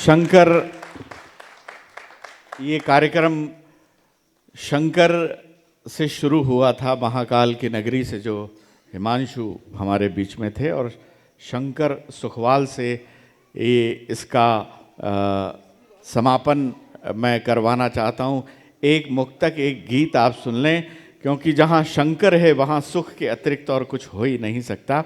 शंकर, ये कार्यक्रम शंकर से शुरू हुआ था, महाकाल की नगरी से जो हिमांशु हमारे बीच में थे, और शंकर सुखवाल से ये इसका समापन मैं करवाना चाहता हूँ। एक मुक्तक, एक गीत आप सुन लें, क्योंकि जहाँ शंकर है वहाँ सुख के अतिरिक्त और कुछ हो ही नहीं सकता।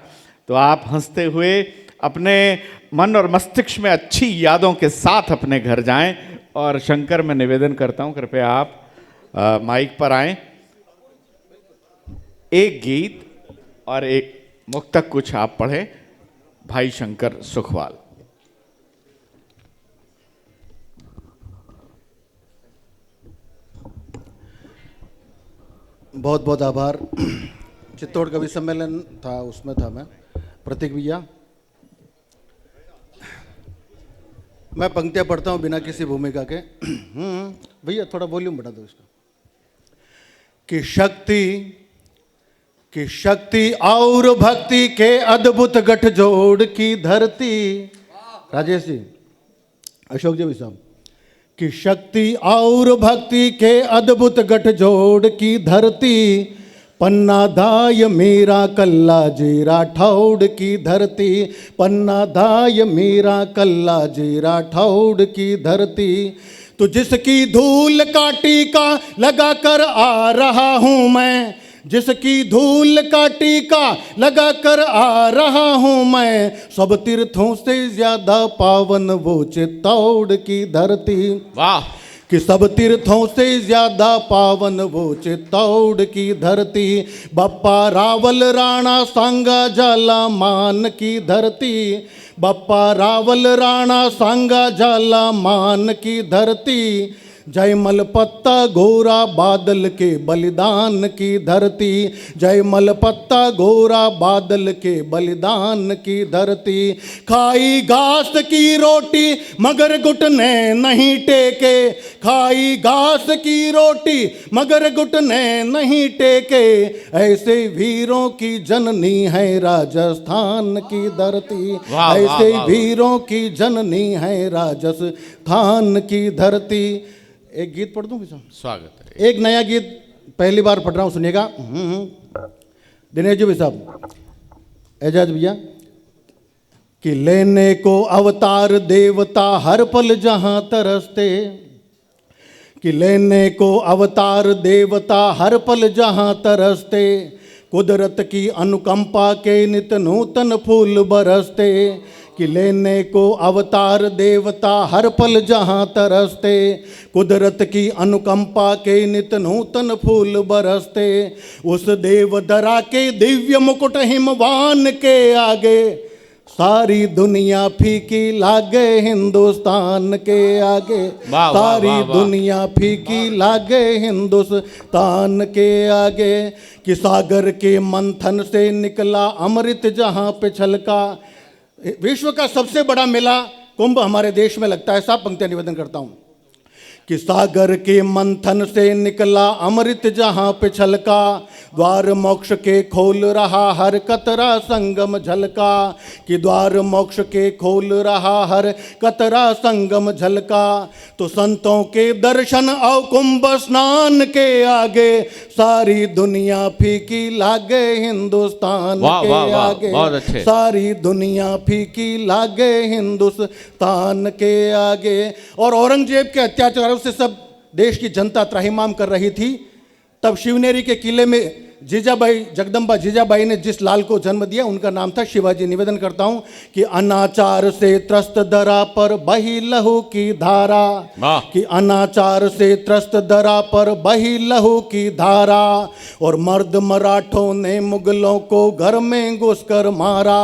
तो आप हंसते हुए अपने मन और मस्तिष्क में अच्छी यादों के साथ अपने घर जाएं। और शंकर, मैं निवेदन करता हूं, कृपया आप माइक पर आएं। एक गीत और एक मुक्तक कुछ आप पढ़ें, भाई शंकर सुखवाल। बहुत बहुत आभार। चित्तौड़ कवि सम्मेलन था, उसमें था मैं, प्रतीक भैया। मैं पंक्तियां पढ़ता हूं बिना किसी भूमिका के। भैया थोड़ा वॉल्यूम बढ़ा दो इसका। कि शक्ति और भक्ति के अद्भुत गठजोड़ की धरती। राजेश जी, अशोक जी भी साहब। कि शक्ति और भक्ति के अद्भुत गठजोड़ की धरती, पन्ना धाय मेरा कल्ला जी राठौड़ की धरती, पन्ना धाय मेरा कल्ला जी राठौड़ की धरती। तो जिसकी धूल काटी का लगा कर आ रहा हूँ मैं, जिसकी धूल का टीका लगा कर आ रहा हूँ मैं, सब तीर्थों से ज्यादा पावन वो चित्तौड़ की धरती। वाह! कि सब तीर्थों से ज्यादा पावन वो चित्तौड़ की धरती। बप्पा रावल राणा सांगा जाला मान की धरती, बप्पा रावल राणा सांगा जाला मान की धरती। जयमल पत्ता घोरा बादल के बलिदान की धरती, जयमल पत्ता घोरा बादल के बलिदान की धरती। खाई घास की रोटी मगर घुटने नहीं टेके, खाई घास की रोटी मगर घुटने नहीं टेके। ऐसे वीरों की जननी है राजस्थान की धरती, ऐसे वीरों की जननी है राजस्थान की धरती। एक गीत पढ़ दूं किसान? स्वागत है। एक नया गीत पहली बार पढ़ रहा हूं, सुनिएगा। दिनेश जी साहब, एजाज भैया। कि लेने को अवतार देवता हर पल जहां तरसते, कि लेने को अवतार देवता हर पल जहां तरसते। कुदरत की अनुकंपा के नित नूतन फूल बरसते। कि लेने को अवतार देवता हर पल जहां तरसते, कुदरत की अनुकंपा के नित नूतन फूल बरसते। उस देवदरा के दिव्य मुकुट हिमवान के आगे, सारी दुनिया फीकी लागे हिंदुस्तान के आगे। सारी दुनिया फीकी लागे हिंदुस्तान के आगे। कि सागर के मंथन से निकला अमृत जहां पे छलका। विश्व का सबसे बड़ा मेला कुंभ हमारे देश में लगता है। साहब पंक्तियां निवेदन करता हूं। कि सागर के मंथन से निकला अमृत जहां पे छलका, द्वार मोक्ष के खोल रहा हर कतरा संगम झलका। कि द्वार मोक्ष के खोल रहा हर कतरा संगम झलका। तो संतों के दर्शन और कुंभ स्नान के आगे, सारी दुनिया फीकी लागे हिंदुस्तान के आगे। सारी दुनिया फीकी लागे हिंदुस्तान के आगे। और औरंगजेब के अत्याचारों से सब देश की जनता त्राहिमाम कर रही थी। तब शिवनेरी के किले में जीजाबाई, जगदम्बा जीजाबाई ने जिस लाल को जन्म दिया उनका नाम था शिवाजी। निवेदन करता हूं कि अनाचार से त्रस्त दरा पर बही लहू की धारा, कि अनाचार से त्रस्त दरा पर बही लहू की धारा। और मर्द मराठों ने मुगलों को घर में घुसकर मारा,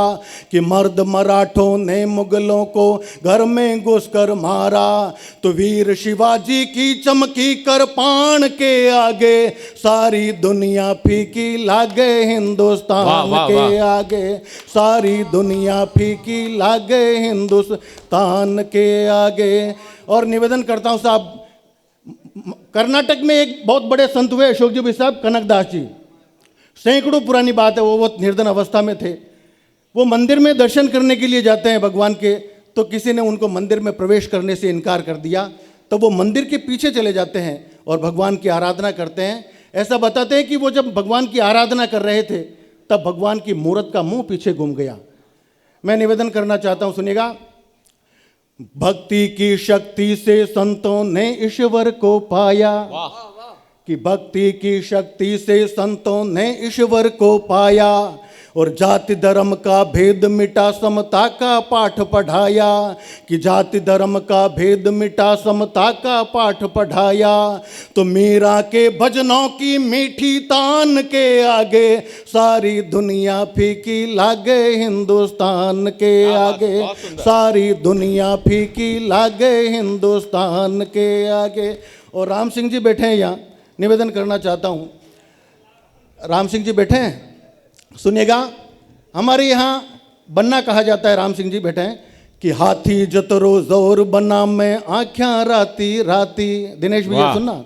कि मर्द मराठों ने मुगलों को घर में घुसकर मारा। तो वीर शिवाजी की चमकी कृपाण के आगे, सारी दुनिया फीकी लागे हिंदुस्तान के आगे। सारी दुनिया फीकी लागे हिंदुस्तान के आगे। और निवेदन करता हूं साहब, कर्नाटक में एक बहुत बड़े संत हुए अशोक जी साहब, कनकदास जी। सैकड़ों पुरानी बात है, वो बहुत निर्धन अवस्था में थे। वो मंदिर में दर्शन करने के लिए जाते हैं भगवान के। तो किसी ने उनको मंदिर में प्रवेश करने से इनकार कर दिया, तो वो मंदिर के पीछे चले जाते हैं और भगवान की आराधना करते हैं। ऐसा बताते हैं कि वो जब भगवान की आराधना कर रहे थे तब भगवान की मूर्त का मुंह पीछे घूम गया। मैं निवेदन करना चाहता हूं, सुनिएगा। भक्ति की शक्ति से संतों ने ईश्वर को पाया, कि भक्ति की शक्ति से संतों ने ईश्वर को पाया, और जाति धर्म का भेद मिटा समता का पाठ पढ़ाया, कि जाति धर्म का भेद मिटा समता का पाठ पढ़ाया। तो मीरा के भजनों की मीठी तान के आगे सारी दुनिया फीकी लागे हिंदुस्तान के आगे, सारी दुनिया फीकी लागे हिंदुस्तान के आगे। और राम सिंह जी बैठे हैं यहाँ, निवेदन करना चाहता हूँ। राम सिंह जी बैठे हैं, सुनिएगा। हमारे यहाँ बन्ना कहा जाता है, राम सिंह जी बैठे हैं, कि हाथी जतरो जोर बना में आँख्या राती राती। दिनेश भैया सुनना,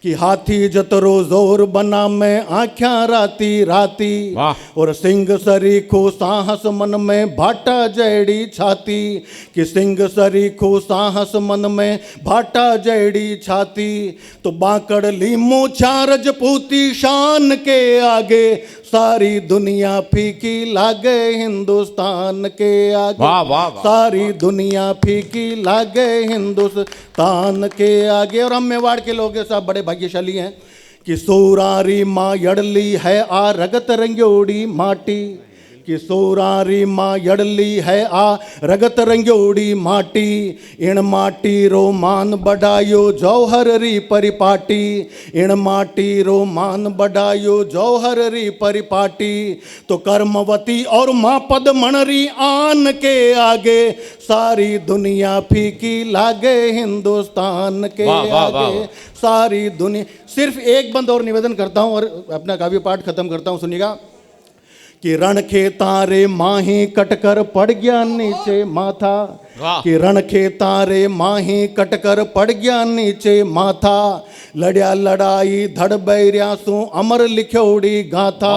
कि हाथी जतरो जोर बना में आँख्या राती राती, और सिंह सरीखो साहस मन में भाटा जैड़ी छाती, कि सिंह सरीखो साहस मन में भाटा जैड़ी छाती। तो बांकड़ लीमो रजपूती शान के आगे सारी दुनिया फीकी लागे हिंदुस्तान के आगे, वाह वाह वाह। सारी दुनिया फीकी लागे हिंदुस्तान के आगे। और हम मेवाड़ के लोग सब बड़े भाग्यशाली हैं कि सोरारी माँ यड़ली है आ रगत रंगोड़ी माटी, कि सोरारी माँ यड़ली है आ रगत रंगोड़ी माटी, इण माटी रो मान बढ़ायो जौहर री परिपाटी, इण माटी रो मान बढ़ायो जौहर री परिपाटी। तो कर्मवती और माँ पद मणरी आन के आगे सारी दुनिया फीकी लागे हिंदुस्तान के आगे, सारी दुनिया। सिर्फ एक बंद और निवेदन करता हूँ और अपना काव्य पाठ खत्म करता हूँ, सुनिएगा। कि रण के तारे माही कटकर पड़ गया नीचे माथा, कि रण के तारे माही कटकर पड़ गया नीचे माथा, लड़िया लड़ाई धड़ बैरिया सू अमर लिखोड़ी गाथा,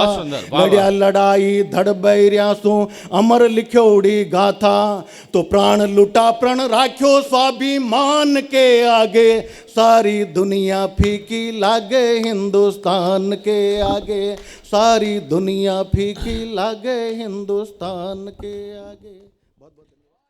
लड़िया लड़ाई धड़ बैरिया सू अमर लिखोड़ी गाथा। तो प्राण लुटा प्रण राख्यो स्वाभिमान के आगे सारी दुनिया फीकी लागे हिंदुस्तान के आगे, सारी दुनिया फीकी लागे हिंदुस्तान के आगे।